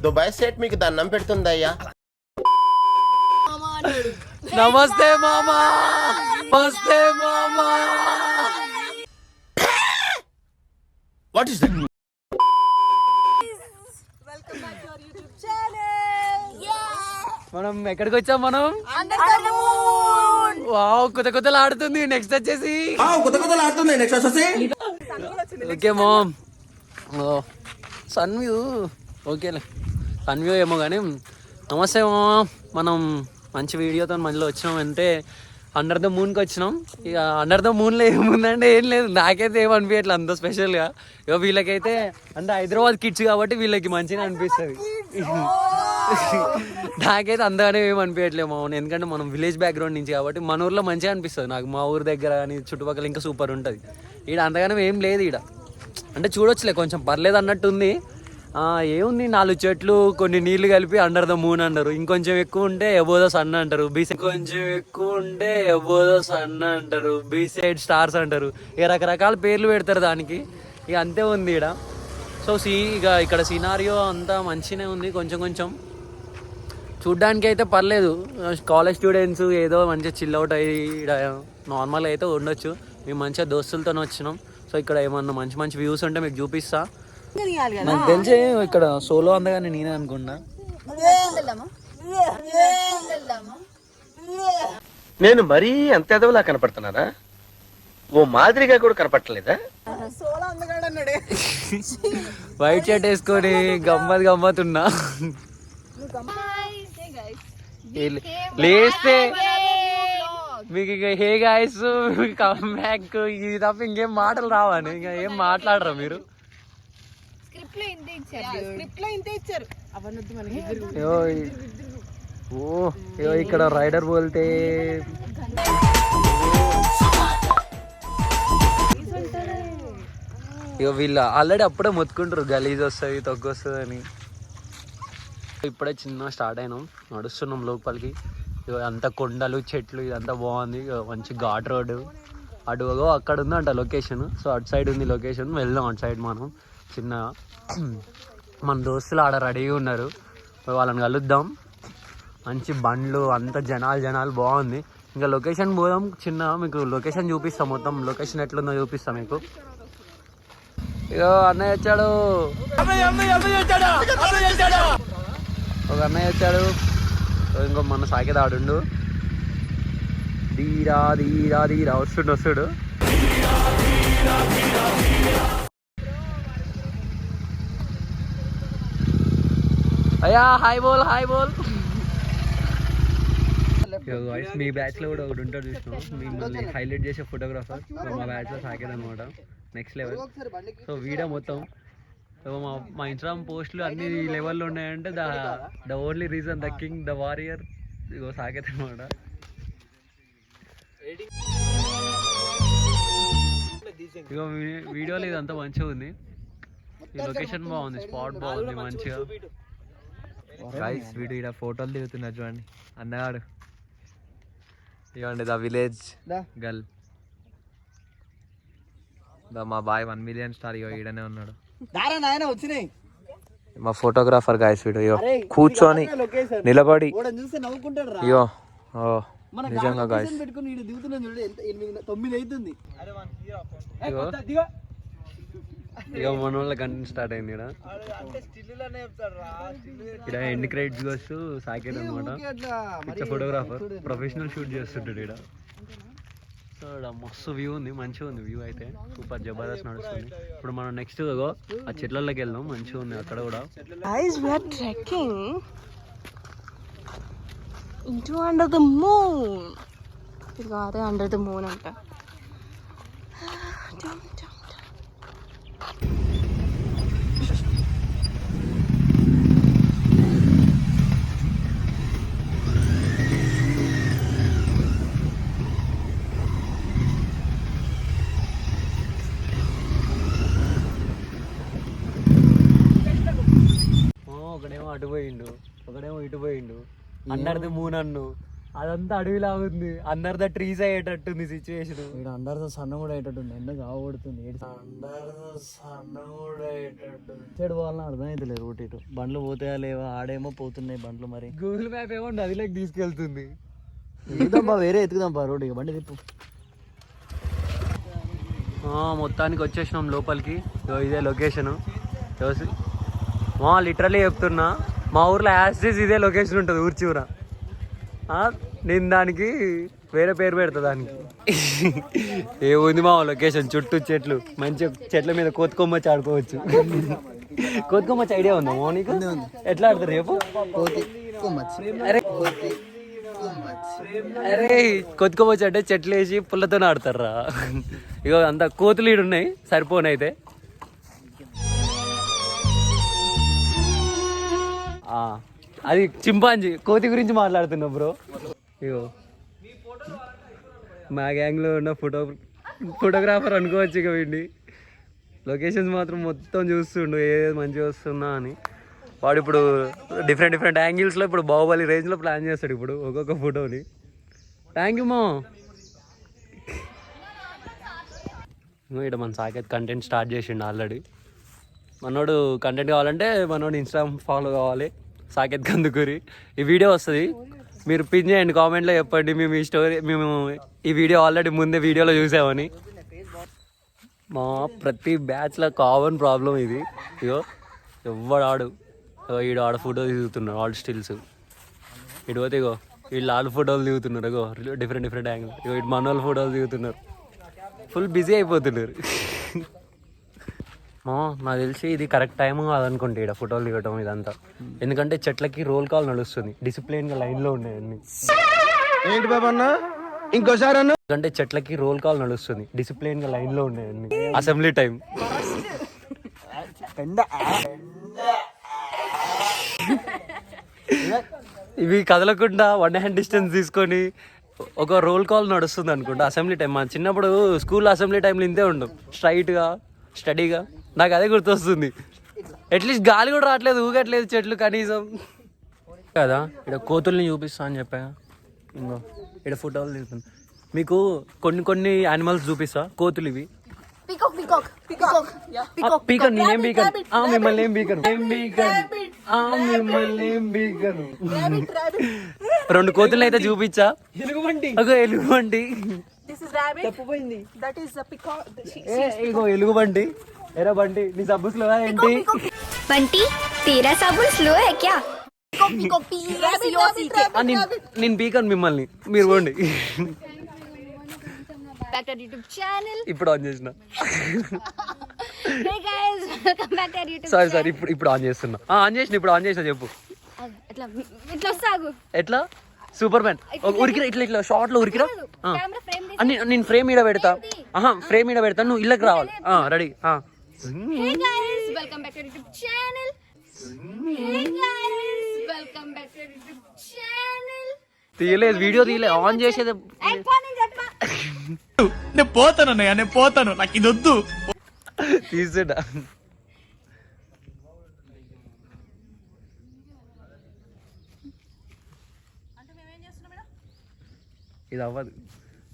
Dubai set మీకు దండం పెడుతుందయ్యా. నమస్తే మామా, నమస్తే మామా. What is that? మనం ఎక్కడికి వచ్చాం? మనం వావ్, కొత్తలు ఆడుతుంది. నెక్స్ట్ వచ్చేసి ఓకే మామ్, సన్ వ్యూ. ఓకేలే, సన్ వ్యూ ఏమో కానీ. నమస్తే మామా, మనం మంచి వీడియోతో మధ్యలో వచ్చినాం. అంటే అండర్ ద మూన్కి వచ్చినాం. ఇక అండర్ ద మూన్లో ఏముందంటే ఏం లేదు, నాకైతే ఏమనిపించట్లేదు అంత స్పెషల్గా. ఇక వీళ్ళకైతే అంటే హైదరాబాద్ కిడ్స్ కాబట్టి వీళ్ళకి మంచిగా అనిపిస్తుంది. నాకైతే అంతగానే ఏమి అనిపించట్లేదు మా ఊరు, ఎందుకంటే మనం విలేజ్ బ్యాక్గ్రౌండ్ నుంచి కాబట్టి మన ఊర్లో మంచిగా అనిపిస్తుంది నాకు. మా ఊరు దగ్గర కానీ చుట్టుపక్కల ఇంకా సూపర్ ఉంటుంది. ఈడ అంతగానే ఏం లేదు. ఈడ అంటే చూడొచ్చులే, కొంచెం పర్లేదు అన్నట్టుంది. ఏముంది, 4 చెట్లు, కొన్ని నీళ్లు కలిపి అండర్ ద మూన్ అంటారు. ఇంకొంచెం ఎక్కువ ఉంటే ఎబోవ్ ద సన్ అంటారు. కొంచెం ఎక్కువ ఉంటే ఎబోవ్ ద సన్ అంటారు. బిసైడ్ స్టార్స్ అంటారు. ఇక రకరకాల పేర్లు పెడతారు దానికి. ఇక అంతే ఉంది ఈడ. సో ఇక ఇక్కడ సినారియో అంతా మంచిగానే ఉంది. కొంచెం చూడ్డానికి అయితే పర్లేదు. కాలేజ్ స్టూడెంట్స్ ఏదో మంచిగా చిల్ అవుట్ అయ్యి ఇక్కడ నార్మల్గా అయితే ఉండొచ్చు. మేము మంచిగా దోస్తులతో వచ్చినాం. సో ఇక్కడ ఏమన్నా మంచి వ్యూస్ ఉంటే మీకు చూపిస్తా. నాకు తెలిసి ఇక్కడ సోలో అందగానే నేనే అనుకున్నా. నేను మరీ అంత ఎదవలా కనపడుతున్నారా? ఓ మాదిరిగా కూడా కనపడలేదా? వైట్ షర్ట్ వేసుకొని గమ్మతున్నా. లేస్తే మీకు ఇక హే గాయ్స్ కమ్ బ్యాక్ ఇది తప్ప ఇంకేం మాటలు రావని, ఇంకా ఏం మాట్లాడరా మీరు? ఇక్కడ రైడర్ బోల్తే ఇక వీళ్ళు ఆల్రెడీ అప్పుడే మొత్తుకుంటారు గలీజ్ వస్తుంది, తగ్గు వస్తుంది అని. ఇప్పుడే చిన్న స్టార్ట్ అయినాం, నడుస్తున్నాం లోపలికి. అంత కొండలు చెట్లు ఇదంతా బాగుంది. మంచి ఘాట్ రోడ్డు. అటు అక్కడ ఉందంట లొకేషన్. సో అటు సైడ్ ఉంది లొకేషన్, వెళ్దాం అటు సైడ్. మనం చిన్న మన దోస్తులు ఆడ రెడీగా ఉన్నారు, వాళ్ళని కలుద్దాం. మంచి బండ్లు, అంత జనాలు బాగుంది. ఇంకా లొకేషన్ పోదాం. చిన్న మీకు లొకేషన్ చూపిస్తాం, మొత్తం లొకేషన్ ఎట్లుందో చూపిస్తాం మీకు. ఇక అన్నయ్య వచ్చాడు, ఒక అన్నయ్య వచ్చాడు. ఇంకో మన సాకేత ఆడుండు. ధీరా వస్తుడు. అయ్యా హాయ్ బోల్. మీ బ్యాచ్ లో కూడా ఒకటి ఉంటాడు చూసినాం, మిమ్మల్ని హైలైట్ చేసే ఫోటోగ్రాఫర్. మా బ్యాచ్ లో సాకేత్ అనమాట, నెక్స్ట్ లెవెల్. సో వీడియో మొత్తం మా ఇన్స్టాగ్రామ్ పోస్టులు అన్ని లెవెల్లో ఉన్నాయంటే the only reason, the king, the warrior ఇగో సాకేత్ అనమాట. ఇగో వీడియోలో ఇదంతా మంచిగా ఉంది. ఈ లొకేషన్ బాగుంది, స్పాట్ బాగుంది మంచిగా. వీడు ఇక్కడ ఫోటోలు దిగుతున్నారు చూడండి అన్నగాడు. ఇవ్వండి ద విలేజ్ గర్ల్, మా బాయ్ 1 మిలియన్ స్టార్. ఇగో ఈడనే ఉన్నాడు మా ఫోటోగ్రాఫర్ గాయస్. వీడియో కూర్చొని నిలబడి అయ్యో నిజంగా గాయస్. ఇక మన వాళ్ళ కంటెంట్ స్టార్ట్ అయింది. ఇక్కడ ఎండ్ క్రెడిట్స్ వస్తూ సాకేత్ అనమాట, ఫోటోగ్రాఫర్, ప్రొఫెషనల్ షూట్ చేస్తుంటాడు ఇక్కడ. సో మస్తు వ్యూ ఉంది, మంచిగా ఉంది వ్యూ అయితే, సూపర్ జబర్దస్త్ నడుస్తుంది. ఇప్పుడు మనం నెక్స్ట్ ఆ చెట్లలోకి వెళ్దాం, మంచిగా ఉంది అక్కడ కూడా. Guys, we are trekking into under the moon. ఇది అదే అండర్ ద మూన్ అంట. ఒకడేమో అటు పోయిండు, ఒకడేమో ఇటు పోయిండు. అండర్ ది మూన్ అన్ను అదంతా అడవిలా ఉంది, అందరి ద ట్రీస్ అయ్యేటట్టుంది సిచ్యువేషన్. ఇక్కడ అండర్ సన్న కూడా అయ్యేటట్టుంది, ఎండ కావడుతుంది. అండర్ సన్న కూడా అయ్యేటట్టుంది. చెడు వాళ్ళని అర్థమైతలేదు రూట్ ఇటు. బండ్లు పోతాయా లేవా, ఆడేమో పోతున్నాయి బండ్లు. మరి గూగుల్ మ్యాప్ ఏమో నదిలోకి తీసుకెళ్తుంది. ఎత్తుదాంపా, వేరే ఎత్తుకుదాంపా రోడ్. ఇక బండి తిప్పు. మొత్తానికి వచ్చేసినాం లోపలికి. ఇదే లొకేషన్. మా లిటరలీ చెప్తున్నా, మా ఊర్లో యాస్టీస్ ఇదే లొకేషన్ ఉంటుంది ఊరి చివర. నేను దానికి వేరే పేరు పెడతా దానికి. ఏముంది మా లొకేషన్, చుట్టూ చెట్లు, మంచి చెట్ల మీద కోతికొమ్మచ్చి ఆడుకోవచ్చు. కోతికొమ్మచ్చి ఐడియా ఉందా మోనికి? ఎట్లా ఆడతారు రేపు? అరే కోతికొమ్మచ్చి అంటే చెట్లు వేసి పుల్లతో ఆడతారా? ఇగో అంత కోతులు ఈడు ఉన్నాయి, సరిపోనైతే. అది చింపాంజీ. కోతి గురించి మాట్లాడుతున్నా బ్రో. ఇగో మా గ్యాంగ్లో ఉన్న ఫోటోగ్రాఫర్ అనుకోవచ్చు ఇక వీడిని. లొకేషన్స్ మాత్రం మొత్తం చూస్తుండు ఏది మంచిగా వస్తుందా అని. వాడు ఇప్పుడు డిఫరెంట్ యాంగిల్స్లో ఇప్పుడు బాహుబలి రేంజ్లో ప్లాన్ చేస్తాడు ఇప్పుడు ఒక్కొక్క ఫోటోని. థ్యాంక్ యూ మా. ఇక్కడ మన సాకేత్ కంటెంట్ స్టార్ట్ చేసిండు ఆల్రెడీ. మనోడు కంటెంట్ కావాలంటే మనోడు ఇన్స్టాగ్రామ్ ఫాలో కావాలి, సాకేత్ కందుకూరి. ఈ వీడియో వస్తుంది, మీరు పిన్ చేయండి, కామెంట్లో చెప్పండి మేము ఈ స్టోరీ, మేము ఈ వీడియో ఆల్రెడీ ముందే వీడియోలో చూసామని. మా ప్రతి బ్యాచ్లో కామన్ ప్రాబ్లం ఇది. ఇగో ఎవడు ఆడు, ఈడు ఆడ ఫోటో దిగుతున్నారు, ఆల్ స్టిల్స్. ఇటు పోతే ఇగో వీళ్ళు ఆడు ఫోటోలు దిగుతున్నారు. ఇగో డిఫరెంట్ యాంగిల్. ఇగో ఇటు మన వాళ్ళు ఫోటోలు దిగుతున్నారు. ఫుల్ బిజీ అయిపోతున్నారు. నాకు తెలిసి ఇది కరెక్ట్ టైం కాదనుకుంటే ఇక్కడ ఫోటోలు దిగటం ఇదంతా. ఎందుకంటే చెట్లకి రోల్ కాల్ నడుస్తుంది, డిసిప్లిన్గా లైన్లో ఉన్నాయి అన్ని. ఏంటి బాబన్న ఇంకోసారి అన్న? ఎందుకంటే చెట్లకి రోల్ కాల్ నడుస్తుంది, డిసిప్లిన్గా లైన్లో ఉన్నాయి అన్ని. Assembly time. ఇవి కదలకుండా 1 hand డిస్టెన్స్ తీసుకొని ఒక రోల్ కాల్ నడుస్తుంది అనుకుంటా అసెంబ్లీ టైం. మా చిన్నప్పుడు స్కూల్ అసెంబ్లీ టైంలో ఇంతే ఉండవు, స్ట్రైట్గా స్టడీగా. నాకు అదే గుర్తొస్తుంది. అట్లీస్ట్ గాలి కూడా రావట్లేదు, ఊగట్లేదు చెట్లు కనీసం కదా. ఇక్కడ కోతుల్ని చూపిస్తా అని చెప్పా. ఇంకో ఇక్కడ ఫోటోలు తీసుకుంటా. మీకు కొన్ని యానిమల్స్ చూపిస్తా. కోతులు ఇవి. పీకన్ నేనేం పీకన్, మిమ్మల్ని ఏం పీకను, మిమ్మల్ని ఏం పీకను. 2 కోతుల్ని అయితే చూపించా. ఎలుగుబంటి, ఇగో ఎలుగుబంటి. ఎరా బంటి, నీ సబ్బు స్లో ఏంటి? बंटी तेरा साबुन स्लो है क्या? నేను పీకను మిమ్మల్ని, మీరు పోండి. Back to YouTube channel. ఇప్పుడు ఆన్ చేసిన. Hey guys, welcome back to YouTube. Sorry ఇప్పుడు ఆన్ చేస్తున్నా. ఇప్పుడు ఆన్ చేసిన చెప్పు. ఇట్లా సాగు. ఎట్లా? సూపర్ మ్యాన్ ఉరికిరా, ఇట్లా షార్ట్ లో ఉరికిరా. కెమెరా ఫ్రేమ్ నేను ఫ్రేమ్ ఈడ పెడతా. ఫ్రేమ్ ఈడ పెడతా, నువ్వు ఇళ్ళకి రావాలి. Ready? Hey guys, welcome back to YouTube channel. Hey guys, welcome back to YouTube channel. తీయలేదు, వీడియో తీయలేదు, ఆన్ చేసేది. నేను పోతానన్నయ్య, నేను పోతాను, నాకు ఇది వద్దు. తీసేట ఇది అవ్వదు.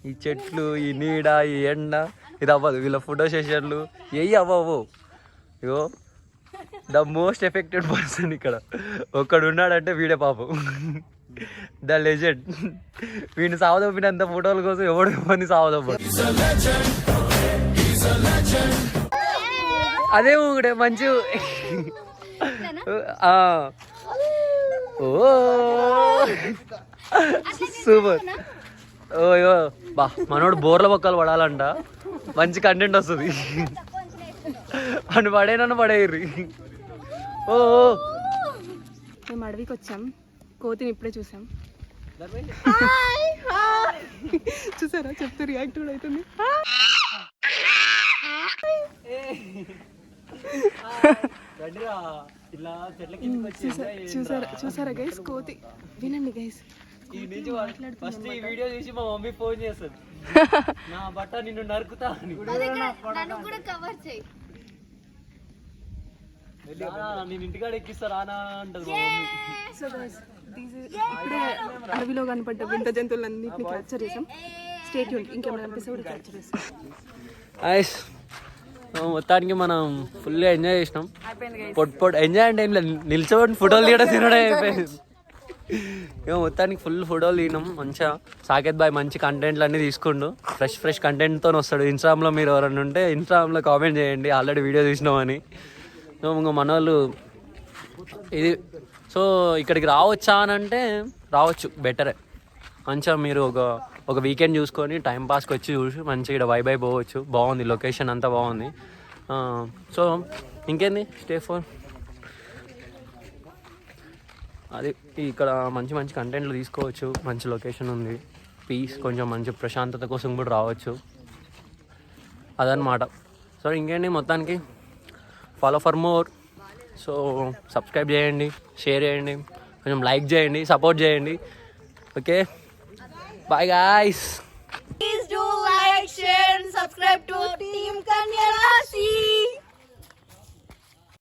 ఈ చెట్లు, ఈ నీడ, ఈ ఎండ, ఇది అవ్వదు. వీళ్ళ ఫోటో సెషన్లు ఏవి అవ్వవు. ఇగో ద మోస్ట్ ఎఫెక్టెడ్ పర్సన్ ఇక్కడ ఒక్కడు ఉన్నాడంటే వీడే పాపం, ద లెజెండ్. వీడిని సావదొప్పినంత ఫోటోల కోసం ఎవడు ఎవరిని సావదొప్పడు. అదే ఒకటే మంచి. ఓ సూపర్. ఓయో బా, మనోడు బోర్ల బొక్కలు పడాలంట, మంచి కంటెంట్ వస్తుంది. అని పడేనన్ను పడేయర్రి. ఓ మేము అడవికి వచ్చాం, కోతిని ఇప్పుడే చూసాం. చూసారా, చెప్తే రియాక్ట్ కూడా అవుతుంది. చూసారా గైస్, కోతి. వినండి గైస్, ఫస్ట్ ఈ వీడియో చూసి మా మమ్మీ ఫోన్ చేస్తుంది, నా బట్ట నిన్ను నరుకుతా అని. నన్ను కూడా కవర్ చేయి. నేను ఇంటికాడ ఎక్కిస్తా రానా అంటది మా మమ్మీ. సో గైస్ ఇప్పుడే అడవిలో కనపడ్డ వింత జంతువులన్నింటినీ క్యాప్చర్ చేసాం. స్టే ట్యూన్, ఇంకేమైనా ఎపిసోడ్ క్యాప్చర్ చేస్తాం. ఐస్ మొత్తానికి మనం ఫుల్గా ఎంజాయ్ చేసినాం. పొట్ ఎంజాయ్ అంటే ఏం లేదు, నిల్చోబడి ఫోటోలు తీయడం తినడం అయిపోయింది. ఇక మొత్తానికి ఫుల్ ఫోటోలు తీయడం మంచిగా. సాకేత్ బాయ్ మంచి కంటెంట్లు అన్నీ తీసుకుండు, ఫ్రెష్ కంటెంట్తో వస్తాడు. ఇన్స్టాగ్రామ్లో మీరు ఎవరైనా ఉంటే ఇన్స్టాగ్రామ్లో కామెంట్ చేయండి, ఆల్రెడీ వీడియో తీసినామని. సో ఇంకా మన వాళ్ళు ఇది సో ఇక్కడికి రావచ్చా అని అంటే రావచ్చు, బెటరే. మంచిగా మీరు ఒక వీకెండ్ చూసుకొని టైంపాస్కి వచ్చి చూసి మంచిగా ఇక్కడ వైబ్ అయిపోవచ్చు. బాగుంది, లొకేషన్ అంతా బాగుంది. సో ఇంకేంది, స్టే ఫోర్ అది ఇక్కడ మంచి కంటెంట్లు తీసుకోవచ్చు. మంచి లొకేషన్ ఉంది, పీస్, కొంచెం మంచి ప్రశాంతత కోసం కూడా రావచ్చు. అదనమాట. సో ఇంకేంటి, మొత్తానికి follow for more. So subscribe చేయండి, షేర్ చేయండి, కొంచెం లైక్ చేయండి, సపోర్ట్ చేయండి. Okay, bye guys. Please do like, share and subscribe to Team Kanya Rasi.